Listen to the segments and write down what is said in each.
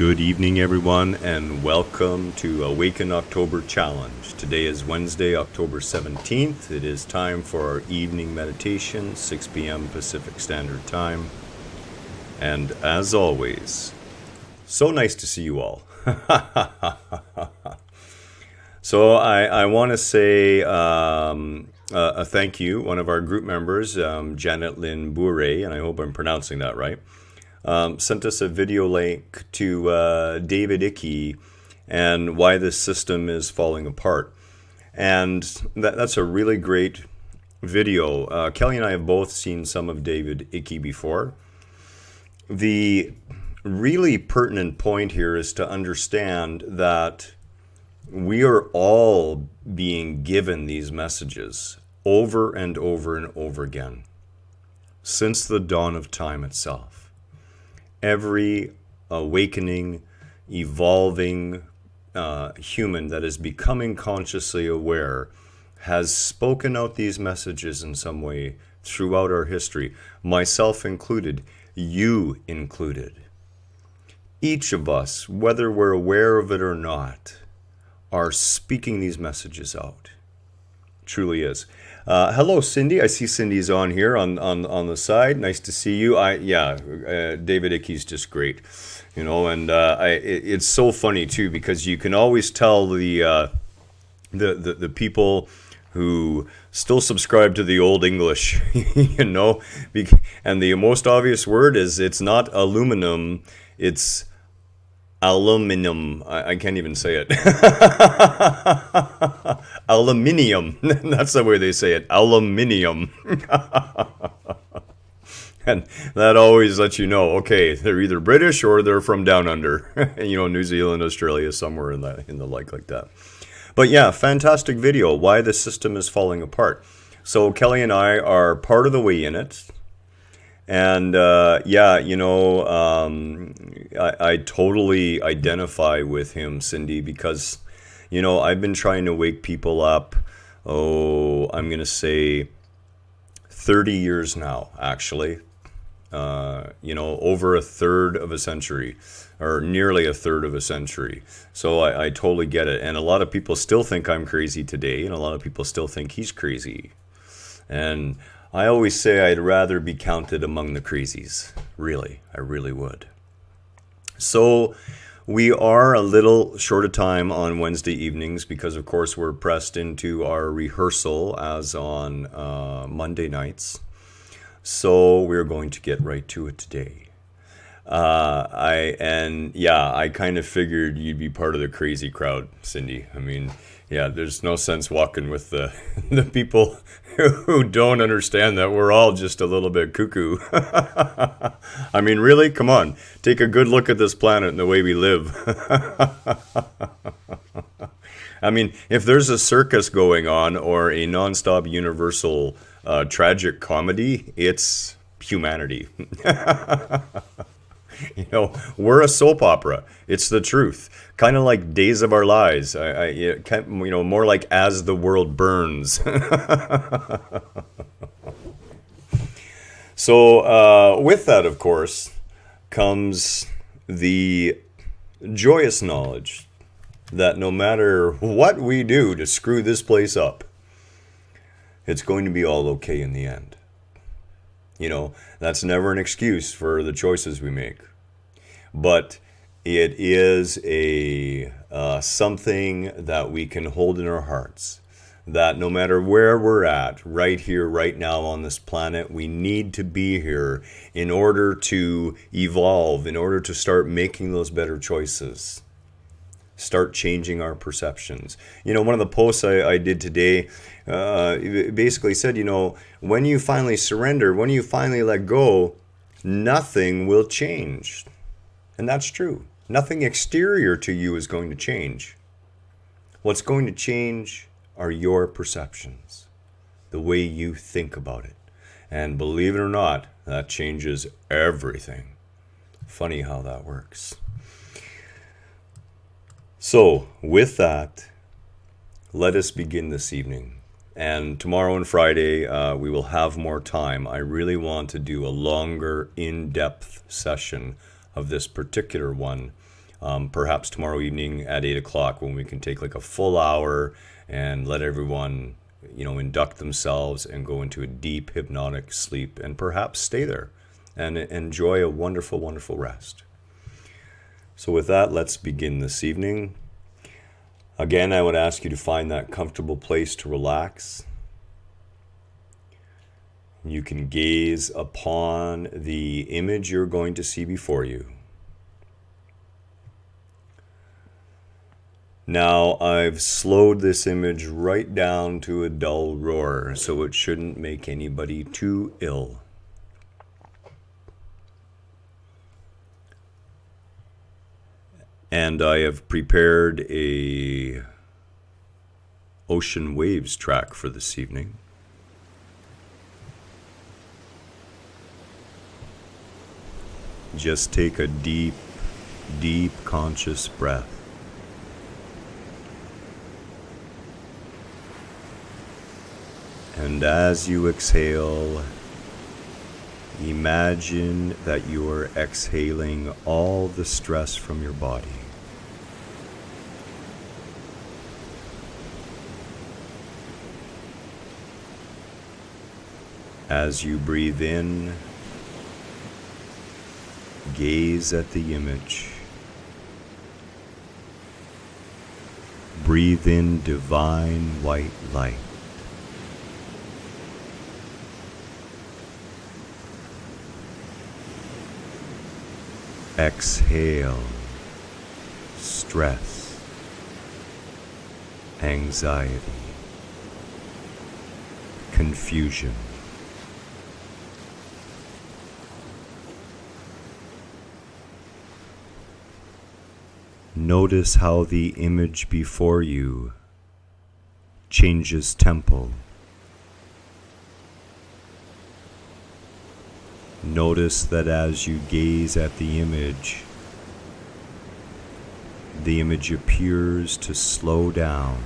Good evening, everyone, and welcome to Awaken October Challenge. Today is Wednesday, October 17th. It is time for our evening meditation, 6 p.m. Pacific Standard Time. And as always, so nice to see you all. So I want to say a thank you. One of our group members, Janet Lynn Bourret, and I hope I'm pronouncing that right, sent us a video link to David Icke and why this system is falling apart. And that's a really great video. Kelly and I have both seen some of David Icke before. The really pertinent point here is to understand that we are all being given these messages over and over and over again since the dawn of time itself. Every awakening, evolving human that is becoming consciously aware has spoken out these messages in some way throughout our history, myself included, you included. Each of us, whether we're aware of it or not, are speaking these messages out. Truly is. Hello, Cindy. I see Cindy's on here on the side. Nice to see you. David Icke's just great, and it's so funny too because you can always tell the people who still subscribe to the old English, and the most obvious word is it's not aluminum, it's aluminum. I can't even say it. Aluminium. That's the way they say it. Aluminium. And that always lets you know, okay, they're either British or they're from down under. New Zealand, Australia, somewhere in the like that. But yeah, fantastic video. Why the system is falling apart. So Kelly and I are part of the way in it. And I totally identify with him, Cindy, because, I've been trying to wake people up, I'm going to say 30 years now, actually. Over a third of a century, or nearly a third of a century. So I totally get it. And a lot of people still think I'm crazy today, and a lot of people still think he's crazy. And I always say I'd rather be counted among the crazies. Really, I really would. So we are a little short of time on Wednesday evenings because, of course, we're pressed into our rehearsal as on Monday nights. So we're going to get right to it today. I kind of figured you'd be part of the crazy crowd, Cindy. I mean, yeah, there's no sense walking with the people who don't understand that we're all just a little bit cuckoo. I mean, really? Come on. Take a good look at this planet and the way we live. I mean, if there's a circus going on or a nonstop universal tragic comedy, it's humanity. We're a soap opera. It's the truth. Kind of like Days of Our Lives. More like As the World Burns. So with that, of course, comes the joyous knowledge that no matter what we do to screw this place up, it's going to be all okay in the end. That's never an excuse for the choices we make. But it is a something that we can hold in our hearts. That no matter where we're at, right here, right now on this planet, we need to be here in order to evolve, in order to start making those better choices. Start changing our perceptions. One of the posts I did today basically said, when you finally surrender, when you finally let go, nothing will change. And that's true. Nothing exterior to you is going to change. What's going to change are your perceptions, the way you think about it. And believe it or not, that changes everything. Funny how that works. So, with that, let us begin this evening. And tomorrow and Friday, we will have more time. I really want to do a longer, in-depth session of this particular one perhaps tomorrow evening at 8 o'clock, when we can take like a full hour and let everyone, induct themselves and go into a deep hypnotic sleep and perhaps stay there and enjoy a wonderful, wonderful rest. So with that, let's begin this evening. Again, I would ask you to find that comfortable place to relax. You can gaze upon the image you're going to see before you. Now, I've slowed this image right down to a dull roar, so it shouldn't make anybody too ill. And I have prepared a ocean waves track for this evening. Just take a deep, deep conscious breath. And as you exhale, imagine that you are exhaling all the stress from your body. As you breathe in, gaze at the image. Breathe in divine white light. Exhale stress, anxiety, confusion. Notice how the image before you changes tempo. Notice that as you gaze at the image appears to slow down.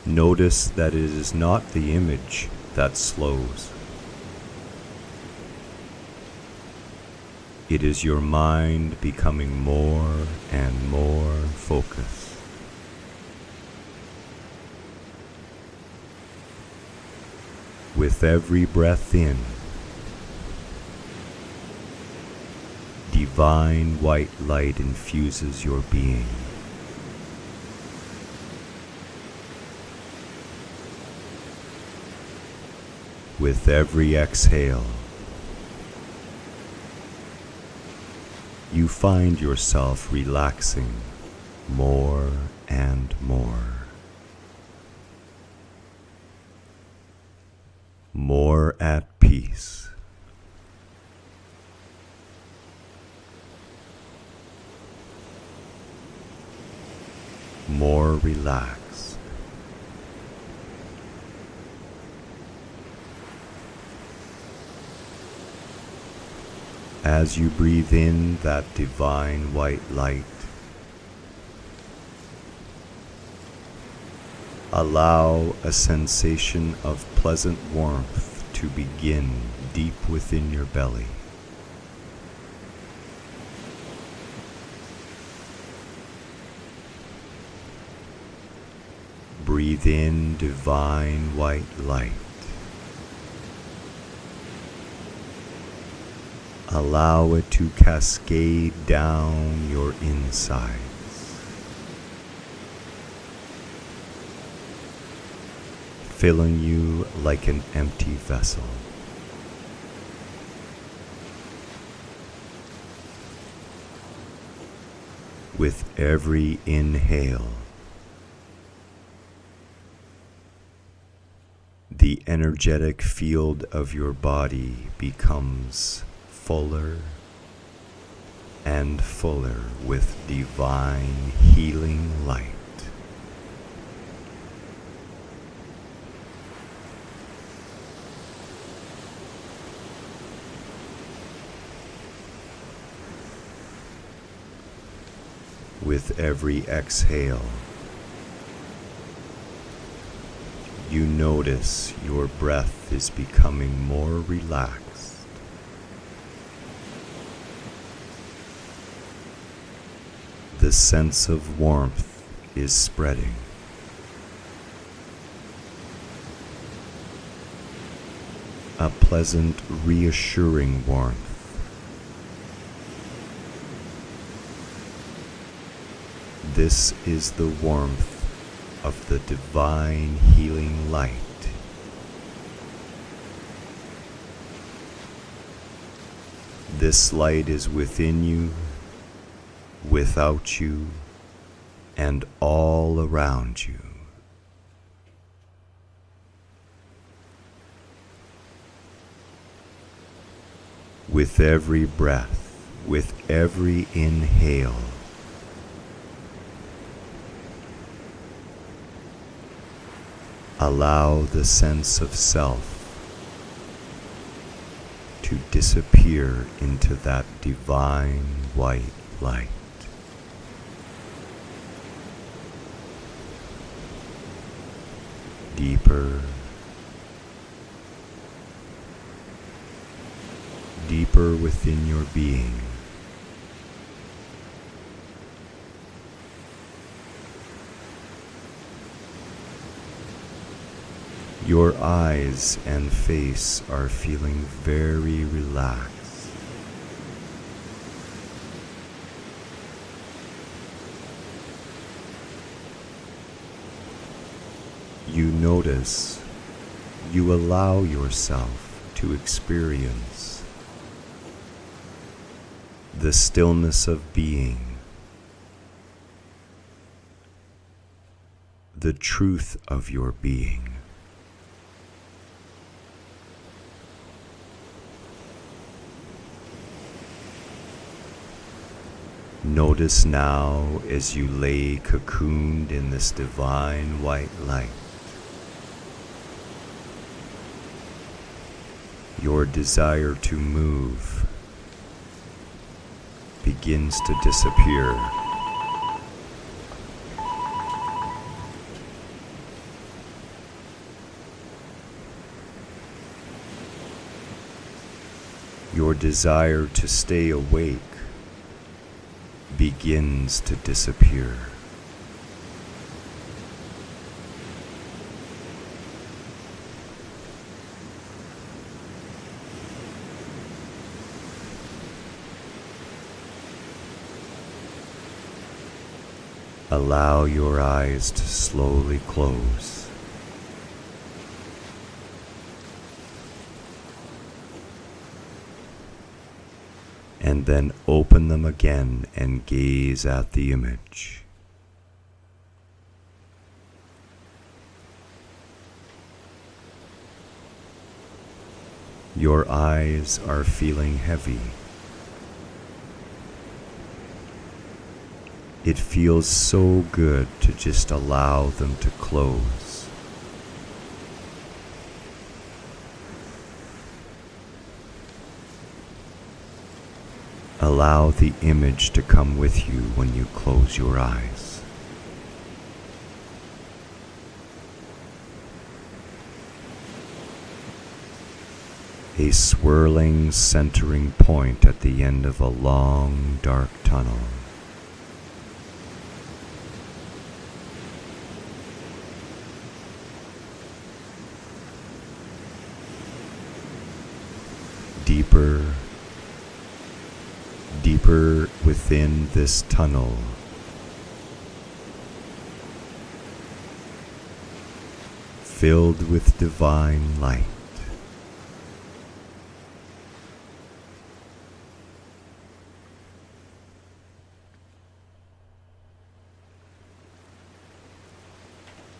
Notice that it is not the image that slows. It is your mind becoming more and more focused. With every breath in, divine white light infuses your being. With every exhale, you find yourself relaxing more and more. More at peace. More relaxed. As you breathe in that divine white light, allow a sensation of pleasant warmth to begin deep within your belly. Breathe in divine white light. Allow it to cascade down your insides, filling you like an empty vessel. With every inhale, the energetic field of your body becomes fuller and fuller with divine healing light. With every exhale, You notice your breath is becoming more relaxed. The sense of warmth is spreading. A pleasant, reassuring warmth. This is the warmth of the divine healing light. This light is within you, without you, and all around you. With every breath, with every inhale, allow the sense of self to disappear into that divine white light. Deeper, deeper within your being. Your eyes and face are feeling very relaxed. You notice, you allow yourself to experience the stillness of being, the truth of your being. Notice now as you lay cocooned in this divine white light, your desire to move begins to disappear. Your desire to stay awake begins to disappear. Allow your eyes to slowly close. And then open them again and gaze at the image. Your eyes are feeling heavy. It feels so good to just allow them to close. Allow the image to come with you when you close your eyes. A swirling, centering point at the end of a long, dark tunnel. Deeper, deeper within this tunnel, filled with divine light.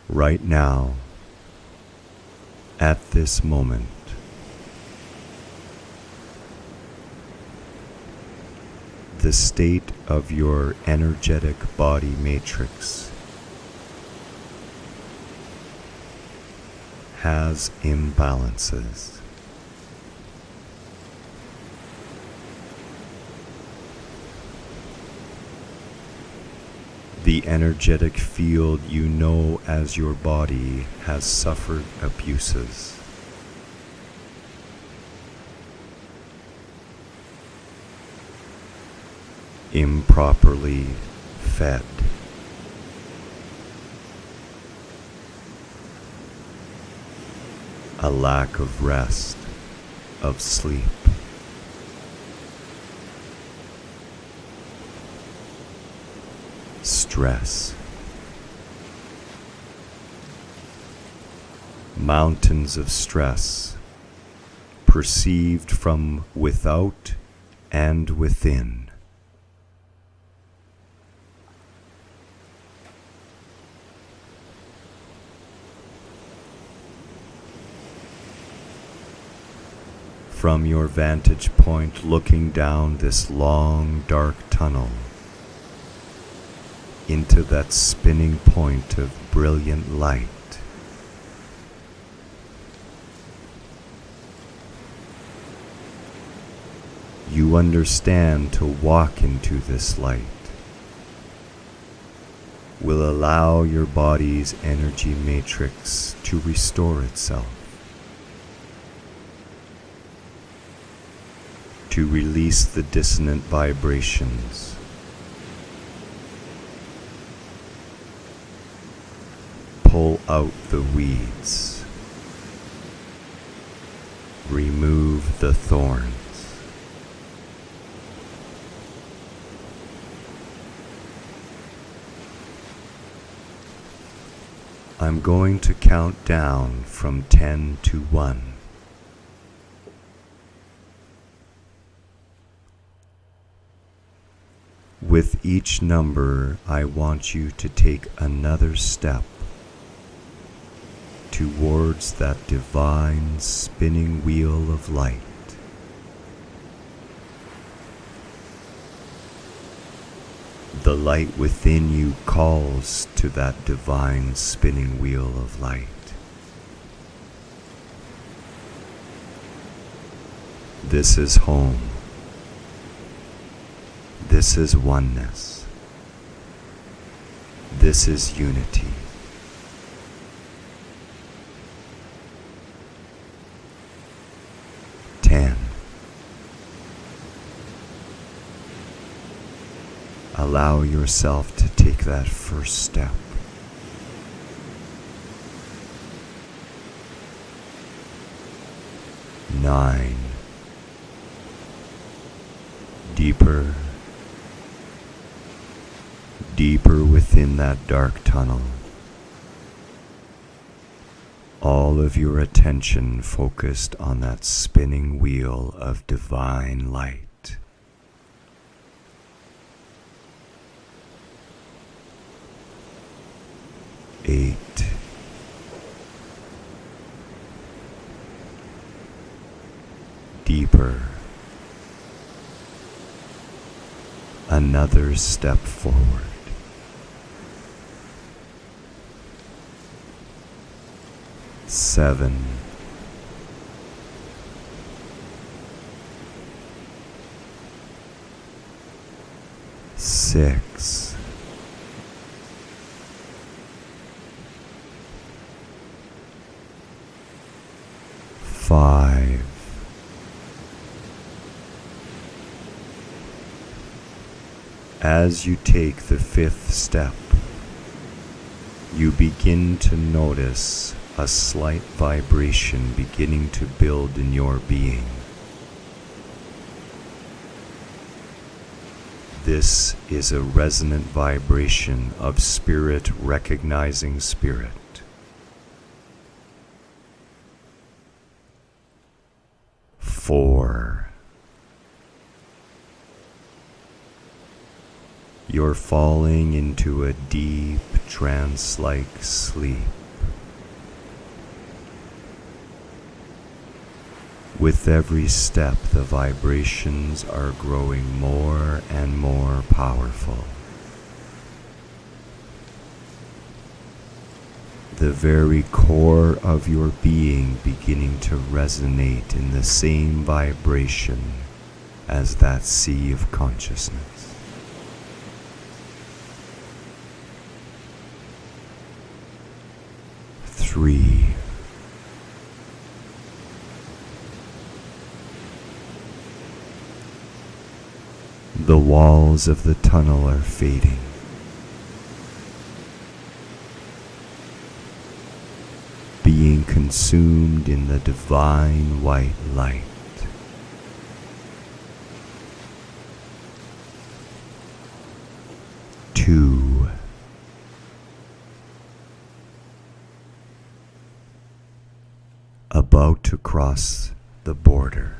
Right now, at this moment, the state of your energetic body matrix has imbalances. The energetic field you know as your body has suffered abuses. Improperly fed. A lack of rest, of sleep. Stress. Mountains of stress, perceived from without and within. From your vantage point looking down this long, dark tunnel into that spinning point of brilliant light, you understand to walk into this light will allow your body's energy matrix to restore itself, to release the dissonant vibrations, pull out the weeds, remove the thorns. I'm going to count down from 10 to 1. With each number, I want you to take another step towards that divine spinning wheel of light. The light within you calls to that divine spinning wheel of light. This is home. This is oneness. This is unity. Allow yourself to take that first step. 9. Deeper, deeper within that dark tunnel. All of your attention focused on that spinning wheel of divine light. 8. Deeper. Another step forward. 7. 6. 5. 'As you take the 5th step, you begin to notice a slight vibration beginning to build in your being. This is a resonant vibration of spirit recognizing spirit. 4. You're falling into a deep trance-like sleep. With every step, the vibrations are growing more and more powerful. The very core of your being beginning to resonate in the same vibration as that sea of consciousness. 3. The walls of the tunnel are fading. Being consumed in the divine white light. 2. About to cross the border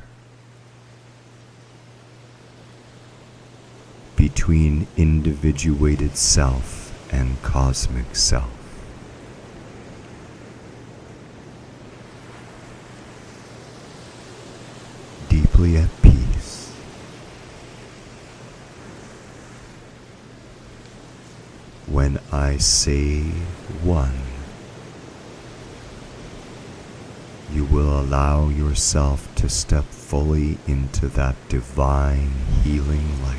between individuated self and cosmic self. Deeply at peace. When I say 1, you will allow yourself to step fully into that divine healing light.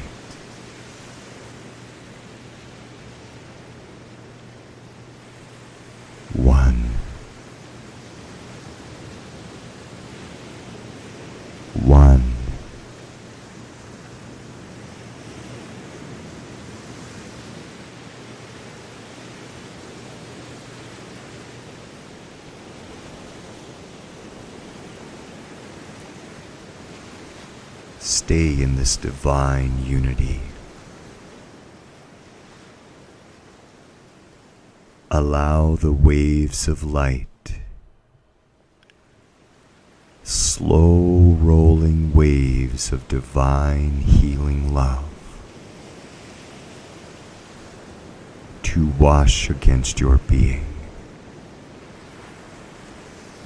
1. 1. Stay in this divine unity. Allow the waves of light, slow rolling waves of divine healing love, to wash against your being,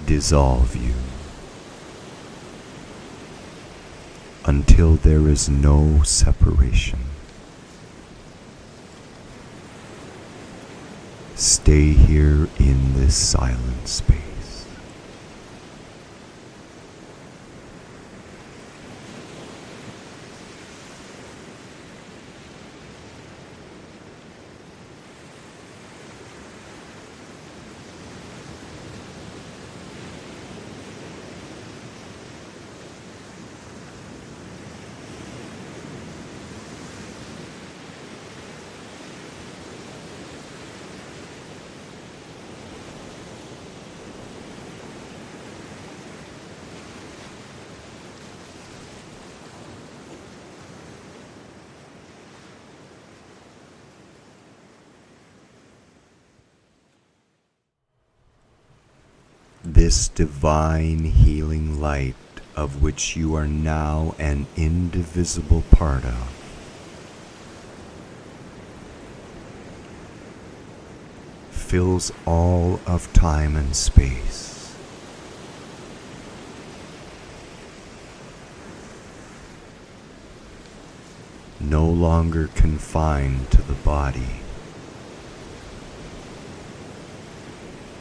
dissolve you, until there is no separation. Stay here in this silent space. This divine healing light of which you are now an indivisible part of, fills all of time and space. No longer confined to the body.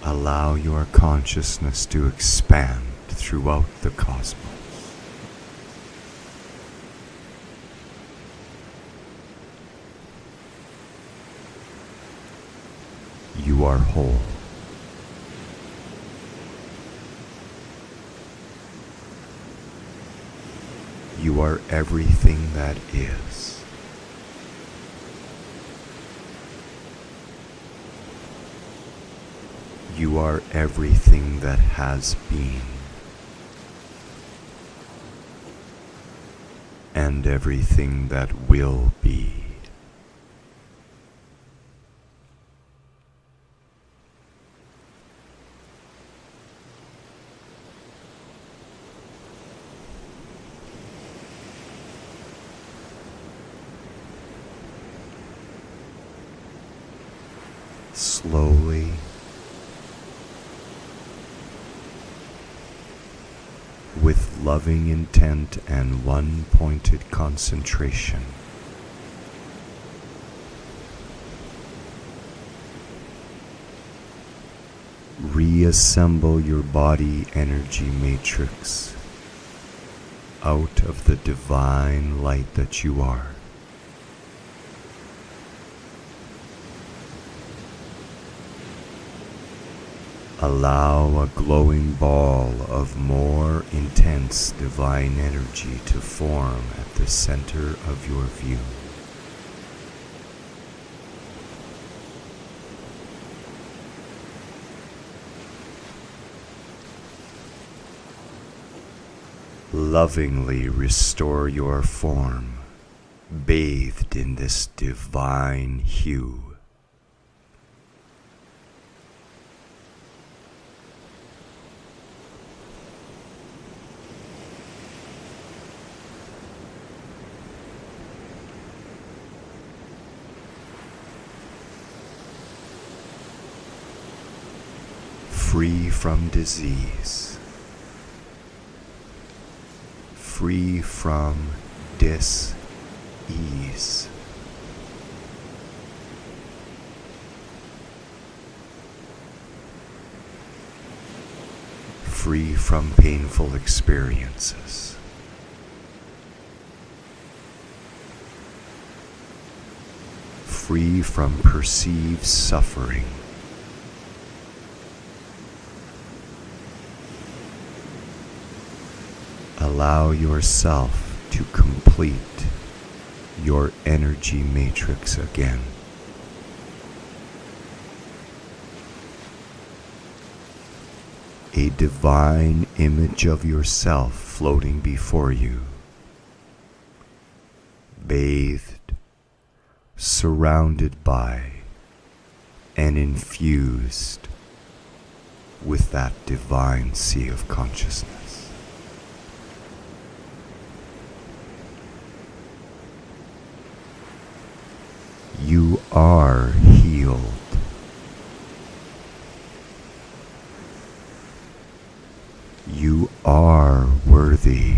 Allow your consciousness to expand throughout the cosmos. You are whole. You are everything that is. You are everything that has been, and everything that will be. Slowly, with loving intent and one-pointed concentration, reassemble your body energy matrix out of the divine light that you are. Allow a glowing ball of more intense divine energy to form at the center of your view. Lovingly restore your form, bathed in this divine hue. Free from disease, free from dis-ease. Free from painful experiences. Free from perceived suffering. Allow yourself to complete your energy matrix again. A divine image of yourself floating before you, bathed, surrounded by, and infused with that divine sea of consciousness. You are healed. You are worthy.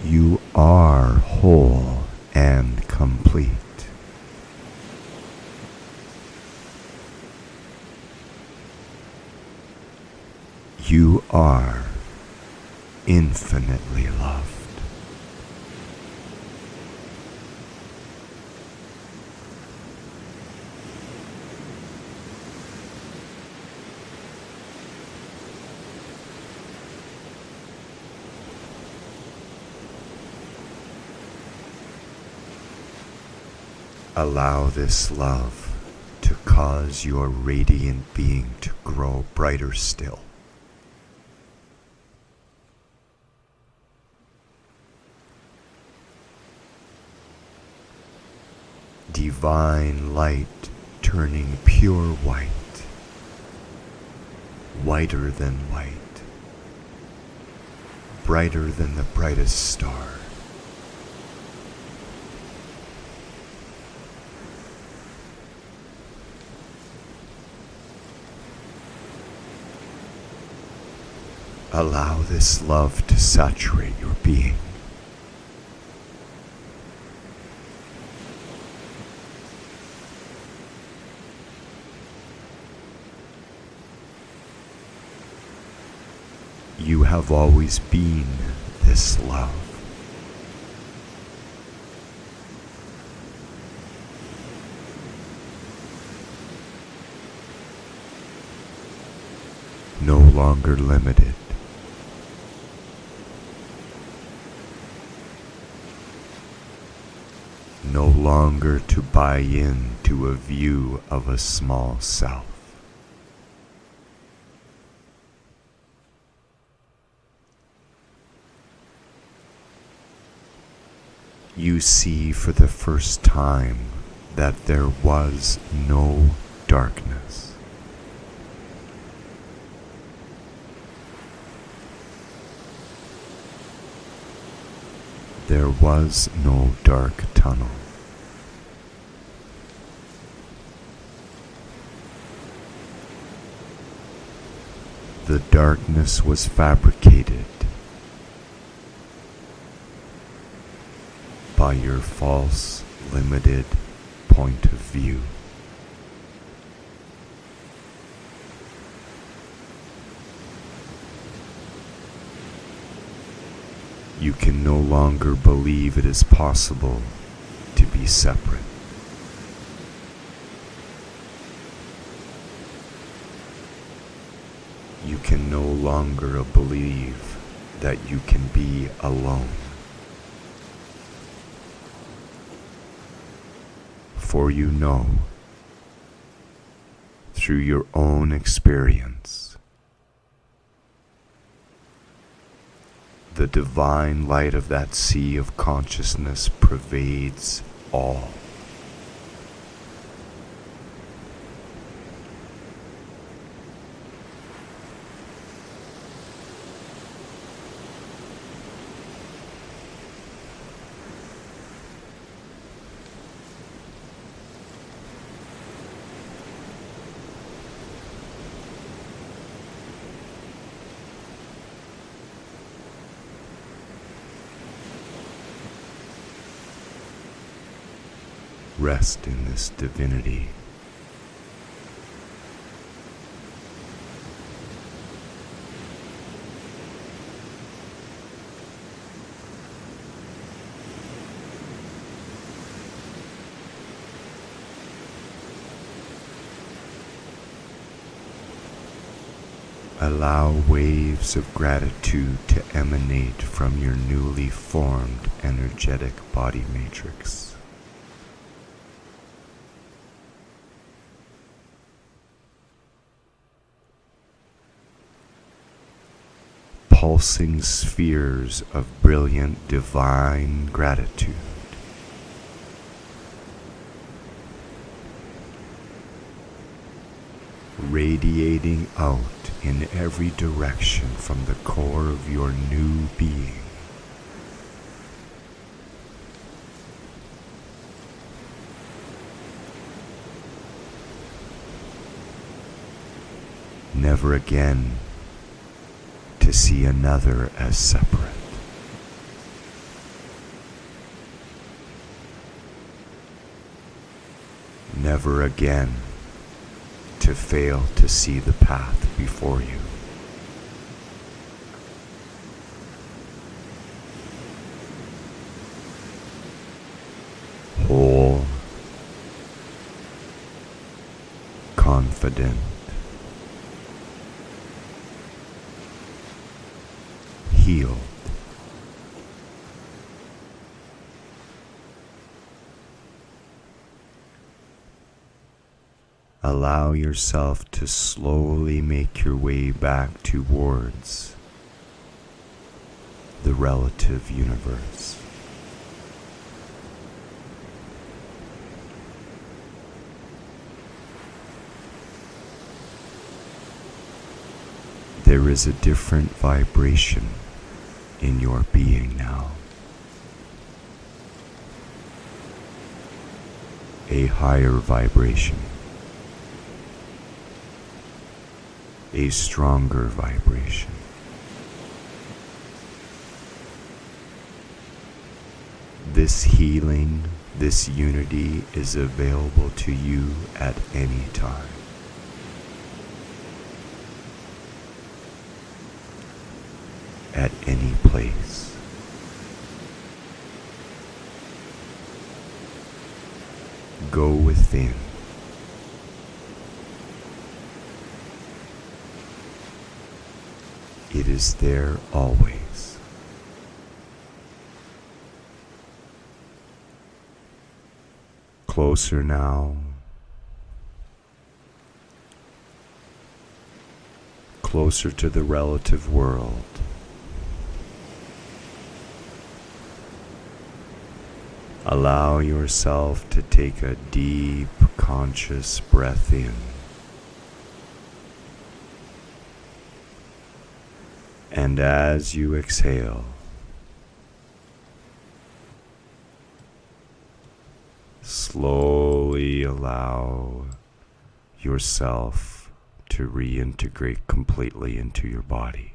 You are whole and complete. You are infinitely loved. Allow this love to cause your radiant being to grow brighter still. Divine light turning pure white, whiter than white, brighter than the brightest star. Allow this love to saturate your being. You have always been this love. No longer limited. No longer to buy in to a view of a small self. You see for the first time that there was no darkness. There was no dark tunnel. The darkness was fabricated by your false, limited point of view. You can no longer believe it is possible to be separate. you can no longer believe that you can be alone. For you know, through your own experience, the divine light of that sea of consciousness pervades all. Rest in this divinity. Allow waves of gratitude to emanate from your newly formed energetic body matrix. Pulsing spheres of brilliant divine gratitude. Radiating out in every direction from the core of your new being. Never again to see another as separate. Never again to fail to see the path before you. Whole, confident, healed, allow yourself to slowly make your way back towards the relative universe. There is a different vibration in your being now. A higher vibration. A stronger vibration. This healing, this unity is available to you at any time. At any place. Go within. It is there always. Closer now. Closer to the relative world. Allow yourself to take a deep, conscious breath in. And as you exhale, slowly allow yourself to reintegrate completely into your body.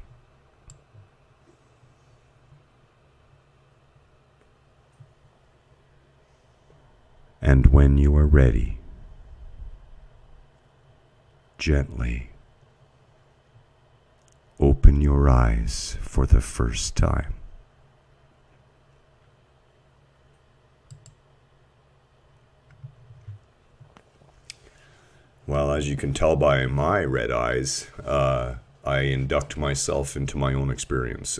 And when you are ready, gently open your eyes for the first time. Well, as you can tell by my red eyes, I induct myself into my own experience.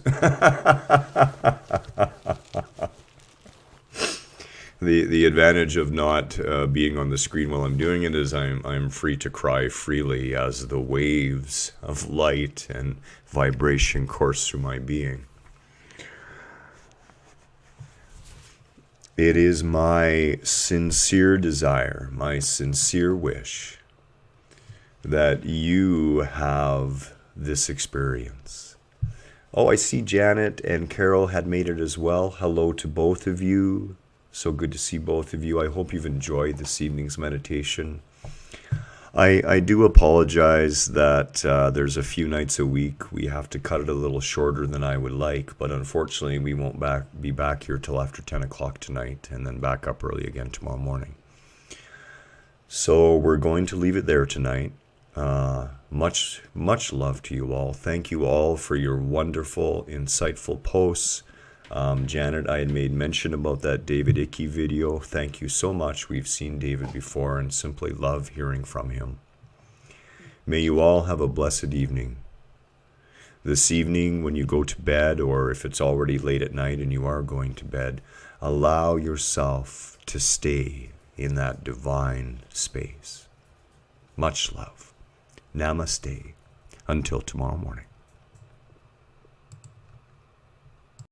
The advantage of not being on the screen while I'm doing it is I'm free to cry freely as the waves of light and vibration course through my being. It is my sincere desire, my sincere wish that you have this experience. Oh, I see Janet and Carol had made it as well. Hello to both of you. So good to see both of you. I hope you've enjoyed this evening's meditation. I do apologize that there's a few nights a week we have to cut it a little shorter than I would like, but unfortunately we won't be back here till after 10 o'clock tonight and then back up early again tomorrow morning. So we're going to leave it there tonight. Much love to you all. Thank you all for your wonderful, insightful posts. Janet, I had made mention about that David Icke video. Thank you so much. We've seen David before and simply love hearing from him. May you all have a blessed evening. This evening, when you go to bed, or if it's already late at night and you are going to bed, allow yourself to stay in that divine space. Much love. Namaste. Until tomorrow morning.